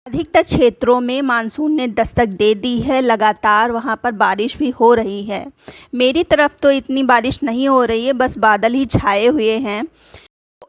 अधिकतर क्षेत्रों में मानसून ने दस्तक दे दी है। लगातार वहाँ पर बारिश भी हो रही है। मेरी तरफ तो इतनी बारिश नहीं हो रही है, बस बादल ही छाए हुए हैं।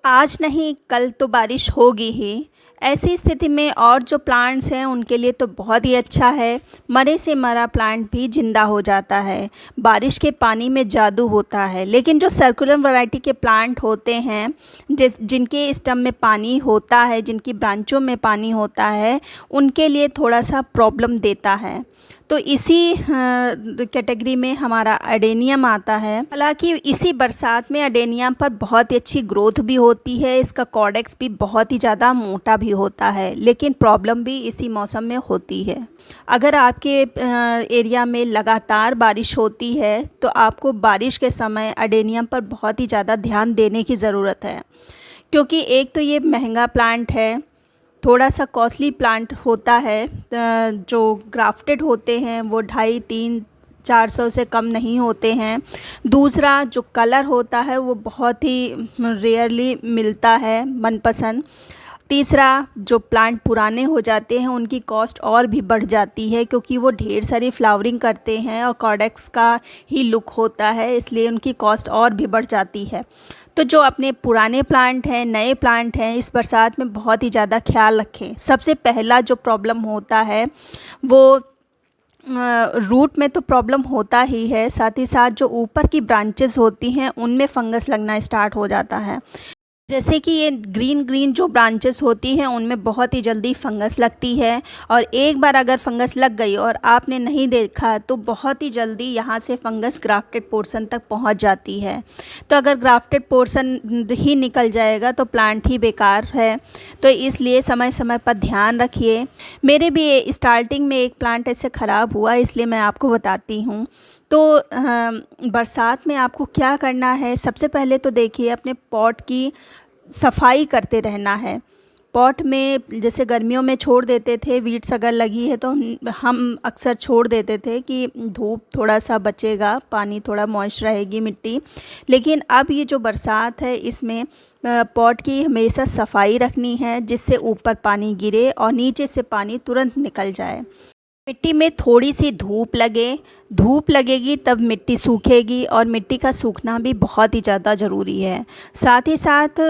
आज नहीं कल तो बारिश होगी ही। ऐसी स्थिति में और जो प्लांट्स हैं उनके लिए तो बहुत ही अच्छा है। मरे से मरा प्लांट भी ज़िंदा हो जाता है। बारिश के पानी में जादू होता है। लेकिन जो सर्कुलर वैरायटी के प्लांट होते हैं, जिनके स्टम में पानी होता है, जिनकी ब्रांचों में पानी होता है, उनके लिए थोड़ा सा प्रॉब्लम देता है। तो इसी कैटेगरी में हमारा अडेनियम आता है। हालांकि इसी बरसात में अडेनियम पर बहुत ही अच्छी ग्रोथ भी होती है। इसका कॉडेक्स भी बहुत ही ज़्यादा मोटा भी होता है, लेकिन प्रॉब्लम भी इसी मौसम में होती है। अगर आपके एरिया में लगातार बारिश होती है तो आपको बारिश के समय अडेनियम पर बहुत ही ज़्यादा ध्यान देने की ज़रूरत है, क्योंकि एक तो ये महंगा प्लांट है, थोड़ा सा कॉस्टली प्लांट होता है। जो ग्राफ्टेड होते हैं वो 250-300-400 से कम नहीं होते हैं। दूसरा जो कलर होता है वो बहुत ही रेयरली मिलता है मनपसंद। तीसरा जो प्लांट पुराने हो जाते हैं उनकी कॉस्ट और भी बढ़ जाती है, क्योंकि वो ढेर सारी फ्लावरिंग करते हैं और कॉडेक्स का ही लुक होता है, इसलिए उनकी कॉस्ट और भी बढ़ जाती है। तो जो अपने पुराने प्लांट हैं, नए प्लांट हैं, इस बरसात में बहुत ही ज़्यादा ख्याल रखें। सबसे पहला जो प्रॉब्लम होता है वो रूट में तो प्रॉब्लम होता ही है, साथ ही साथ जो ऊपर की ब्रांचेस होती हैं उनमें फंगस लगना स्टार्ट हो जाता है। जैसे कि ये ग्रीन ग्रीन जो ब्रांचेस होती हैं उनमें बहुत ही जल्दी फंगस लगती है, और एक बार अगर फंगस लग गई और आपने नहीं देखा तो बहुत ही जल्दी यहाँ से फंगस ग्राफ्टेड पोर्शन तक पहुँच जाती है। तो अगर ग्राफ्टेड पोर्शन ही निकल जाएगा तो प्लांट ही बेकार है। तो इसलिए समय समय पर ध्यान रखिए। मेरे भी स्टार्टिंग में एक प्लांट ऐसे ख़राब हुआ, इसलिए मैं आपको बताती हूँ। तो बरसात में आपको क्या करना है, सबसे पहले तो देखिए अपने पॉट की सफाई करते रहना है। पॉट में जैसे गर्मियों में छोड़ देते थे, वीड्स अगर लगी है तो हम अक्सर छोड़ देते थे कि धूप थोड़ा सा बचेगा, पानी थोड़ा मॉइस्ट रहेगी मिट्टी। लेकिन अब ये जो बरसात है इसमें पॉट की हमेशा सफाई रखनी है, जिससे ऊपर पानी गिरे और नीचे से पानी तुरंत निकल जाए। मिट्टी में थोड़ी सी धूप लगे, धूप लगेगी तब मिट्टी सूखेगी, और मिट्टी का सूखना भी बहुत ही ज़्यादा ज़रूरी है। साथ ही साथ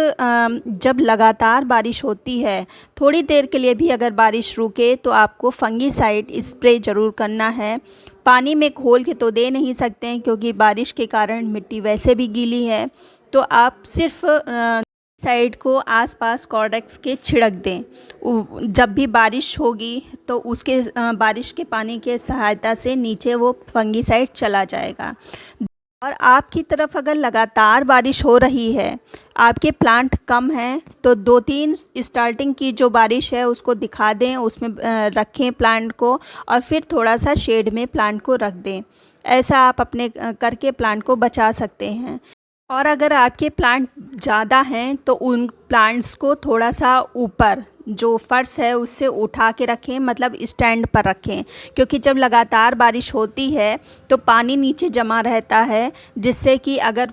जब लगातार बारिश होती है, थोड़ी देर के लिए भी अगर बारिश रुके तो आपको फंगीसाइड स्प्रे ज़रूर करना है। पानी में घोल के तो दे नहीं सकते हैं, क्योंकि बारिश के कारण मिट्टी वैसे भी गीली है। तो आप सिर्फ साइड को आसपास कॉर्डेक्स के छिड़क दें। जब भी बारिश होगी तो उसके बारिश के पानी के सहायता से नीचे वो फंगीसाइड चला जाएगा। और आपकी तरफ अगर लगातार बारिश हो रही है, आपके प्लांट कम हैं, तो 2-3 स्टार्टिंग की जो बारिश है उसको दिखा दें, उसमें रखें प्लांट को, और फिर थोड़ा सा शेड में प्लांट को रख दें। ऐसा आप अपने करके प्लांट को बचा सकते हैं। और अगर आपके प्लांट ज़्यादा हैं तो उन प्लांट्स को थोड़ा सा ऊपर जो फर्श है उससे उठा के रखें, मतलब स्टैंड पर रखें, क्योंकि जब लगातार बारिश होती है तो पानी नीचे जमा रहता है, जिससे कि अगर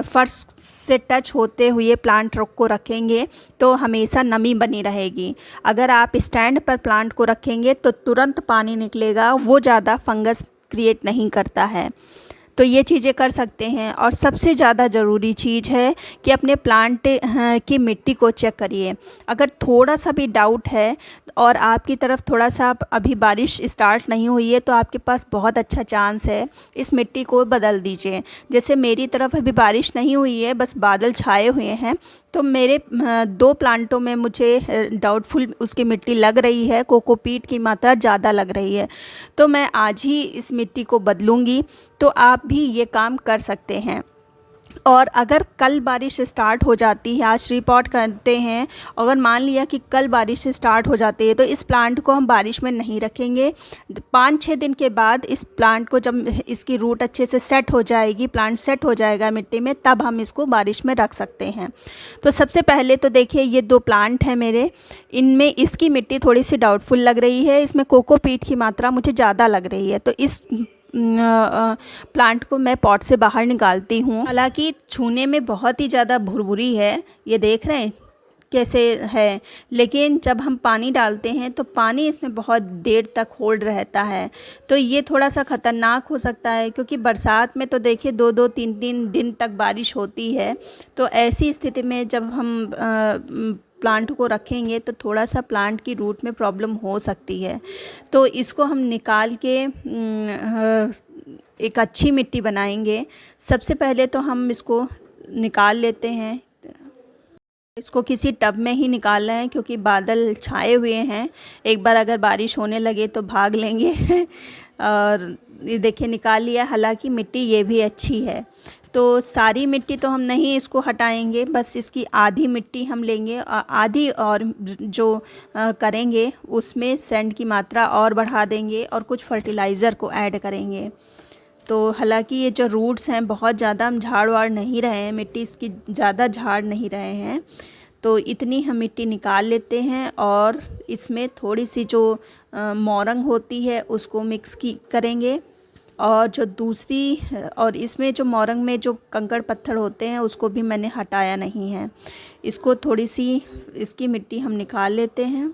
फर्श से टच होते हुए प्लांट को रखेंगे तो हमेशा नमी बनी रहेगी। अगर आप स्टैंड पर प्लांट को रखेंगे तो तुरंत पानी निकलेगा, वो ज़्यादा फंगस क्रिएट नहीं करता है। तो ये चीज़ें कर सकते हैं। और सबसे ज़्यादा ज़रूरी चीज़ है कि अपने प्लांट की मिट्टी को चेक करिए। अगर थोड़ा सा भी डाउट है और आपकी तरफ थोड़ा सा अभी बारिश स्टार्ट नहीं हुई है तो आपके पास बहुत अच्छा चांस है, इस मिट्टी को बदल दीजिए। जैसे मेरी तरफ अभी बारिश नहीं हुई है, बस बादल छाए हुए हैं, तो मेरे 2 प्लांटों में मुझे डाउटफुल उसकी मिट्टी लग रही है, कोकोपीट की मात्रा ज़्यादा लग रही है। तो मैं आज ही इस मिट्टी को बदलूँगी। तो आप भी ये काम कर सकते हैं। और अगर कल बारिश स्टार्ट हो जाती है, आज रिपोर्ट करते हैं, अगर मान लिया कि कल बारिश स्टार्ट हो जाती है तो इस प्लांट को हम बारिश में नहीं रखेंगे। 5-6 दिन के बाद इस प्लांट को, जब इसकी रूट अच्छे से सेट हो जाएगी, प्लांट सेट हो जाएगा मिट्टी में, तब हम इसको बारिश में रख सकते हैं। तो सबसे पहले तो देखिए ये 2 प्लांट हैं मेरे, इनमें इसकी मिट्टी थोड़ी सी डाउटफुल लग रही है, इसमें कोकोपीट की मात्रा मुझे ज़्यादा लग रही है। तो इस प्लांट को मैं पॉट से बाहर निकालती हूँ। हालांकि छूने में बहुत ही ज़्यादा भुरभुरी है, ये देख रहे हैं, कैसे है, लेकिन जब हम पानी डालते हैं तो पानी इसमें बहुत देर तक होल्ड रहता है। तो ये थोड़ा सा ख़तरनाक हो सकता है, क्योंकि बरसात में तो देखिए 2-2 3-3 दिन तक बारिश होती है। तो ऐसी स्थिति में जब हम प्लांट को रखेंगे तो थोड़ा सा प्लांट की रूट में प्रॉब्लम हो सकती है। तो इसको हम निकाल के एक अच्छी मिट्टी बनाएंगे। सबसे पहले तो हम इसको निकाल लेते हैं। इसको किसी टब में ही निकालना है, क्योंकि बादल छाए हुए हैं, एक बार अगर बारिश होने लगे तो भाग लेंगे। और ये देखिए निकाल लिया। हालांकि मिट्टी ये भी अच्छी है। तो सारी मिट्टी तो हम नहीं इसको हटाएंगे, बस इसकी आधी मिट्टी हम लेंगे, आधी और जो करेंगे उसमें सैंड की मात्रा और बढ़ा देंगे और कुछ फर्टिलाइज़र को ऐड करेंगे। तो हालांकि ये जो रूट्स हैं बहुत ज़्यादा हम झाड़ वाड़ नहीं रहे हैं, मिट्टी इसकी ज़्यादा झाड़ नहीं रहे हैं। तो इतनी हम मिट्टी निकाल लेते हैं और इसमें थोड़ी सी जो मोरंग होती है उसको मिक्स करेंगे। और जो दूसरी और इसमें जो मोरंग में जो कंकड़ पत्थर होते हैं उसको भी मैंने हटाया नहीं है। इसको थोड़ी सी इसकी मिट्टी हम निकाल लेते हैं।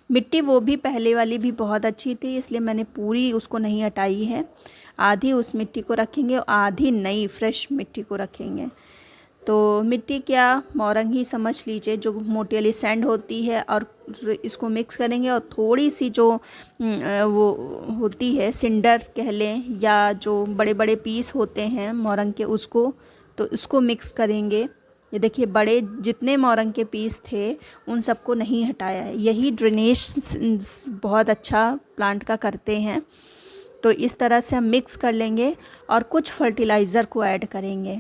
मिट्टी वो भी पहले वाली भी बहुत अच्छी थी, इसलिए मैंने पूरी उसको नहीं हटाई है। आधी उस मिट्टी को रखेंगे और आधी नई फ्रेश मिट्टी को रखेंगे। तो मिट्टी क्या, मोरंग ही समझ लीजिए, जो मोटी वाली सैंड होती है, और इसको मिक्स करेंगे। और थोड़ी सी जो वो होती है सिंडर कह लें, या जो बड़े बड़े पीस होते हैं मोरंग के, उसको तो इसको मिक्स करेंगे। ये देखिए बड़े जितने मोरंग के पीस थे उन सबको नहीं हटाया है। यही ड्रेनेज बहुत अच्छा प्लांट का करते हैं। तो इस तरह से हम मिक्स कर लेंगे और कुछ फर्टिलाइज़र को ऐड करेंगे।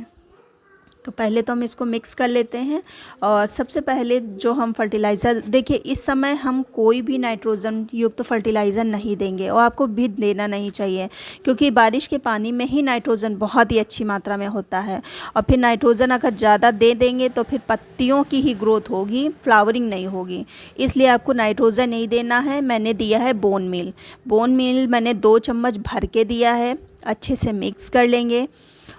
तो पहले तो हम इसको मिक्स कर लेते हैं। और सबसे पहले जो हम फर्टिलाइज़र, देखिए इस समय हम कोई भी नाइट्रोजन युक्त फर्टिलाइज़र नहीं देंगे और आपको भी देना नहीं चाहिए, क्योंकि बारिश के पानी में ही नाइट्रोजन बहुत ही अच्छी मात्रा में होता है। और फिर नाइट्रोजन अगर ज़्यादा दे देंगे तो फिर पत्तियों की ही ग्रोथ होगी, फ्लावरिंग नहीं होगी। इसलिए आपको नाइट्रोजन नहीं देना है। मैंने दिया है बोन मील मैंने 2 चम्मच भर के दिया है। अच्छे से मिक्स कर लेंगे।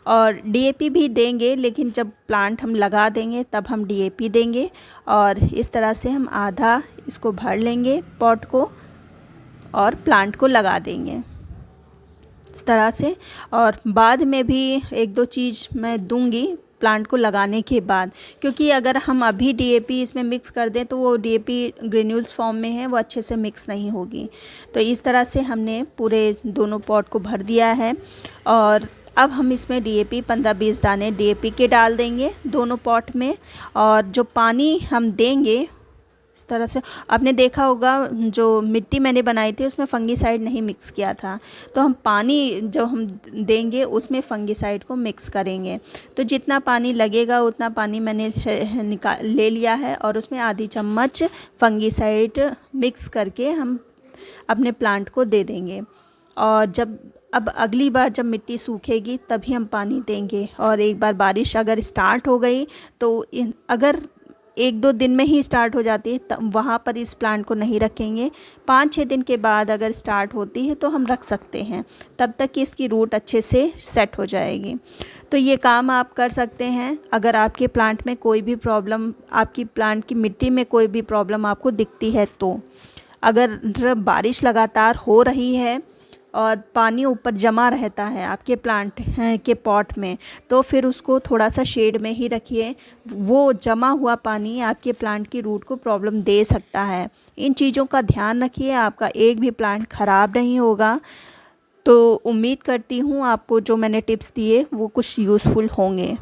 और डीएपी भी देंगे, लेकिन जब प्लांट हम लगा देंगे तब हम डीएपी देंगे। और इस तरह से हम आधा इसको भर लेंगे पॉट को और प्लांट को लगा देंगे इस तरह से। और बाद में भी 1-2 चीज़ मैं दूंगी प्लांट को लगाने के बाद, क्योंकि अगर हम अभी डीएपी इसमें मिक्स कर दें तो वो डीएपी ग्रेन्यूल्स फॉर्म में है, वो अच्छे से मिक्स नहीं होगी। तो इस तरह से हमने पूरे दोनों पॉट को भर दिया है। और अब हम इसमें डीएपी 15-20 दाने डीएपी के डाल देंगे दोनों पॉट में। और जो पानी हम देंगे इस तरह से, आपने देखा होगा जो मिट्टी मैंने बनाई थी उसमें फंगीसाइड नहीं मिक्स किया था, तो हम पानी जो हम देंगे उसमें फंगीसाइड को मिक्स करेंगे। तो जितना पानी लगेगा उतना पानी मैंने ले लिया है और उसमें आधी चम्मच फंगीसाइड मिक्स करके हम अपने प्लांट को दे देंगे। और अब अगली बार जब मिट्टी सूखेगी तभी हम पानी देंगे। और एक बार बारिश अगर स्टार्ट हो गई तो अगर 1-2 दिन में ही स्टार्ट हो जाती है तब वहाँ पर इस प्लांट को नहीं रखेंगे। 5-6 दिन के बाद अगर स्टार्ट होती है तो हम रख सकते हैं, तब तक कि इसकी रूट अच्छे से सेट हो जाएगी। तो ये काम आप कर सकते हैं। अगर आपके प्लांट में कोई भी प्रॉब्लम, आपकी प्लांट की मिट्टी में कोई भी प्रॉब्लम आपको दिखती है, तो अगर बारिश लगातार हो रही है और पानी ऊपर जमा रहता है आपके प्लांट के पॉट में, तो फिर उसको थोड़ा सा शेड में ही रखिए। वो जमा हुआ पानी आपके प्लांट की रूट को प्रॉब्लम दे सकता है। इन चीज़ों का ध्यान रखिए, आपका एक भी प्लांट ख़राब नहीं होगा। तो उम्मीद करती हूँ आपको जो मैंने टिप्स दिए वो कुछ यूज़फुल होंगे।